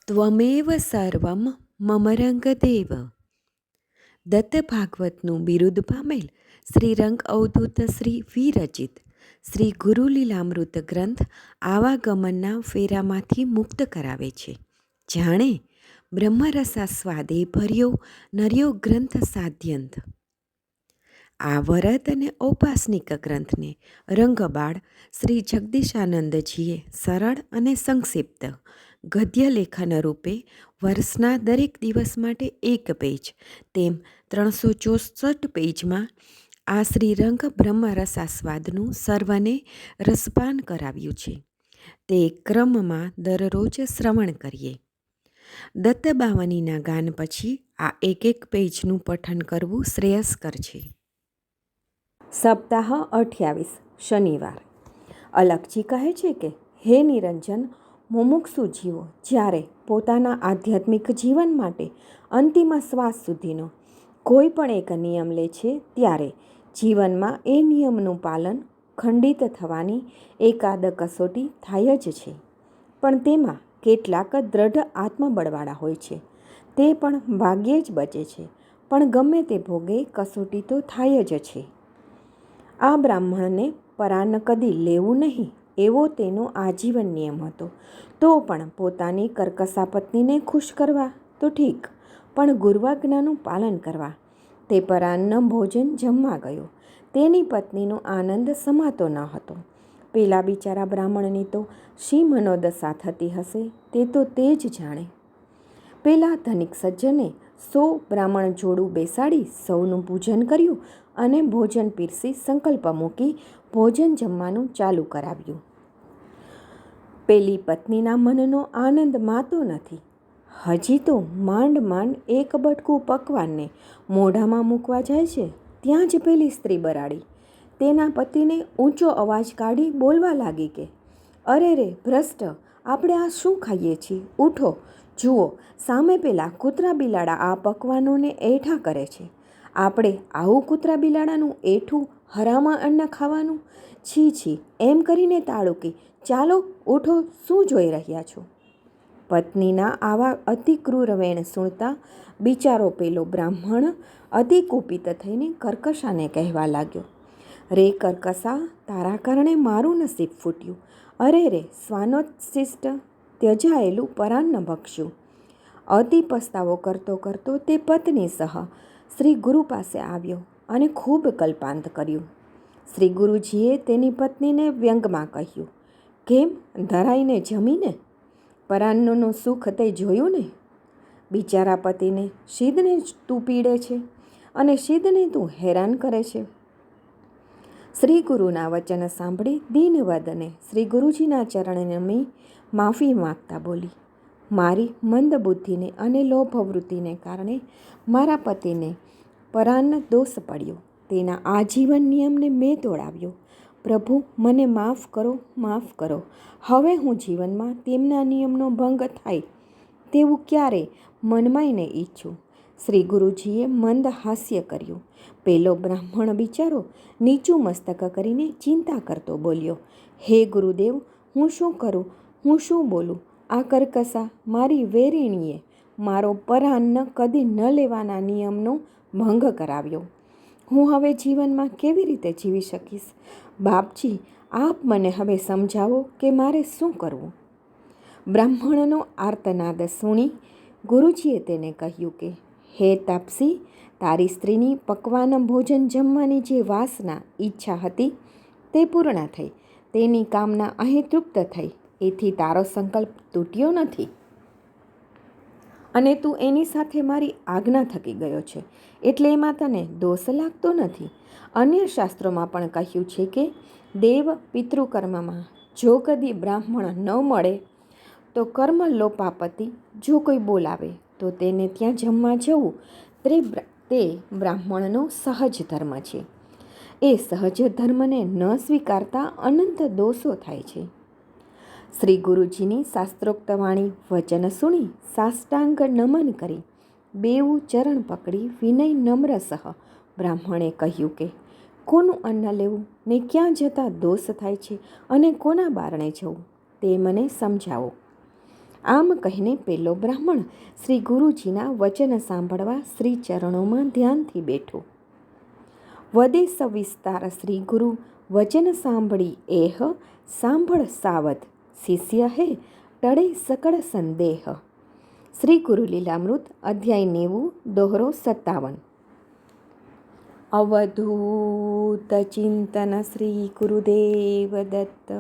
ત્વમેવ સર્વમ મમ રંગદેવ. દત્ત ભાગવતનું બિરુદ પામેલ શ્રી રંગ અવધૂત શ્રી વિરચિત શ્રી ગુરુલીલામૃત ગ્રંથ આવાગમનના ફેરામાંથી મુક્ત કરાવે છે. જાણે બ્રહ્મરસાસ્વાદે ભર્યો નર્યો ગ્રંથ સાધ્યંત. આ વરદ અને ઔપાસનિક ગ્રંથને રંગબાળ શ્રી જગદીશાનંદજીએ સરળ અને સંક્ષિપ્ત ગદ્ય લેખન રૂપે વર્ષના દરેક દિવસ માટે એક પેજ તેમ 364 પેજમાં આ શ્રીરંગ બ્રહ્મરસાસ્વાદનું સર્વને રસપાન કરાવ્યું છે. તે ક્રમમાં દરરોજ શ્રવણ કરીએ. દત્તબાવનીના ગાન પછી આ એક પેજનું પઠન કરવું શ્રેયસ્કર છે. સપ્તાહ 28 શનિવાર. અલખજી કહે છે કે હે નિરંજન, મુમુક્ષુ જીવો જ્યારે પોતાના આધ્યાત્મિક જીવન માટે અંતિમ શ્વાસ સુધીનો કોઈ પણ એક નિયમ લે છે ત્યારે જીવનમાં એ નિયમનું પાલન ખંડિત થવાની એકાદ કસોટી થાય જ છે. પણ તેમાં કેટલાક દ્રઢ આત્મબળવાળા હોય છે. તે પણ ભાગ્યે જ બચે છે. પણ ગમે તે ભોગે કસોટી તો થાય જ છે. આ બ્રાહ્મણને પરાન્ન કદી લેવું નહીં એવો તેનો આજીવન નિયમ હતો. તો પણ પોતાની કર્કશા પત્નીને ખુશ કરવા તો ઠીક, પણ ગુરુવાજ્ઞાનું પાલન કરવા તે પરાન્ન ભોજન જમવા ગયો. તેની પત્નીનો આનંદ સમાતો ન હતો. પેલા બિચારા બ્રાહ્મણની તો શી મનોદશા થતી હશે તે તો તે જ જાણે. પેલા ધનિક સજ્જને 100 બ્રાહ્મણ જોડું બેસાડી સૌનું પૂજન કર્યું અને ભોજન પીરસી સંકલ્પ મૂકી ભોજન જમવાનું ચાલુ કરાવ્યું. પેલી પત્નીના મનનો આનંદ માતો નથી. હજી તો માંડ માંડ એક બટકું પકવાનને મોઢામાં મૂકવા જાય છે ત્યાં જ પેલી સ્ત્રી બરાડી તેના પતિને ઊંચો અવાજ કાઢી બોલવા લાગી કે અરે રે ભ્રષ્ટ, આપણે આ શું ખાઈએ છીએ? ઉઠો, જુઓ સામે પેલા કૂતરા બિલાડા આ પકવાનોને એઠા કરે છે. આપણે આવું કૂતરા બિલાડાનું એઠું હરામાં અન્ન ખાવાનું? છી છી, એમ કરીને તાળુકી ચાલો ઉઠો, શું જોઈ રહ્યા છો? પત્નીના આવા અતિ ક્રૂર વેણ સુણતા બિચારો પેલો બ્રાહ્મણ અતિ કુપિત થઈને કર્કશાને કહેવા લાગ્યો, રે કર્કશા, તારા કારણે મારું નસીબ ફૂટ્યું. અરે રે શ્વાનોચ્છિષ્ટ, ત્યજાયેલું પરાન્ન ભક્ષ્યું. અતિ પસ્તાવો કરતો કરતો તે પત્ની સહ શ્રી ગુરુ પાસે આવ્યો અને ખૂબ કલ્પાંત કર્યું. શ્રી ગુરુજીએ તેની પત્નીને વ્યંગમાં કહ્યું, કેમ ધરાઈને જમીને? પરાન્નનું સુખ તે જોયું ને? બિચારા પતિને શીદને તું પીડે છે અને શીદને તું હેરાન કરે છે. શ્રી ગુરુના વચન સાંભળી દીનવદને શ્રી ગુરુજીના ચરણે નમી માફી માગતા બોલી, મારી મંદ બુદ્ધિને અને લોભવૃત્તિને કારણે મારા પતિને પરાન્ન દોષ પડ્યો. તેના આજીવન નિયમને મેં તોડાવ્યો. પ્રભુ, મને માફ કરો, માફ કરો. હવે હું જીવનમાં તેમના નિયમનો ભંગ થાય તેવું ક્યારે મનમાંય નહીં ઈચ્છું. શ્રી ગુરુજીએ મંદ હાસ્ય કર્યું. પેલો બ્રાહ્મણ બિચારો નીચું મસ્તક કરીને ચિંતા કરતો બોલ્યો, હે ગુરુદેવ, હું શું કરું? હું શું બોલું? આ કર્કશા મારી વેરિણીએ મારો પરાન્ન કદી ન લેવાના નિયમનો ભંગ કરાવ્યો. હું હવે જીવનમાં કેવી રીતે જીવી શકીશ? બાપજી, આપ મને હવે સમજાવો કે મારે શું કરવું? બ્રાહ્મણનો આર્તનાદ સુણી ગુરુજીએ તેને કહ્યું કે હે તાપસી, તારી સ્ત્રીની પકવાન ભોજન જમવાની જે વાસના ઈચ્છા હતી તે પૂર્ણ થઈ. તેની કામના અહીં તૃપ્ત થઈ. એથી તારો સંકલ્પ તૂટ્યો નથી અને તું એની સાથે મારી આજ્ઞા થકી ગયો છે એટલે એમાં તને દોષ લાગતો નથી. અન્ય શાસ્ત્રોમાં પણ કહ્યું છે કે દેવ પિતૃકર્મમાં જો કદી બ્રાહ્મણ ન મળે તો કર્મ લોપાપતિ જો કોઈ બોલાવે તો તેને ત્યાં જમવા જવું તે બ્રાહ્મણનો સહજ ધર્મ છે. એ સહજ ધર્મને ન સ્વીકારતા અનંત દોષો થાય છે. શ્રી ગુરુજીની શાસ્ત્રોક્ત વાણી વચન સુણી સાષ્ટાંગ નમન કરી બેઉ ચરણ પકડી વિનય નમ્ર સહ બ્રાહ્મણે કહ્યું કે કોનું અન્ન લેવું ને ક્યાં જતાં દોષ થાય છે અને કોના બારણે જવું તે મને સમજાવો. આમ કહીને પેલો બ્રાહ્મણ શ્રી ગુરુજીના વચન સાંભળવા શ્રી ચરણોમાં ધ્યાનથી બેઠો. વદે સવિસ્તાર શ્રી ગુરુ વચન સાંભળી એહ સાંભળ સાવધ શિષ્ય હે ટળે સકળ સંદેહ. શ્રી ગુરુ લીલામૃત અધ્યાય 90 દોહરો 57. અવધૂત ચિંતન શ્રી ગુરુદેવ દત્ત.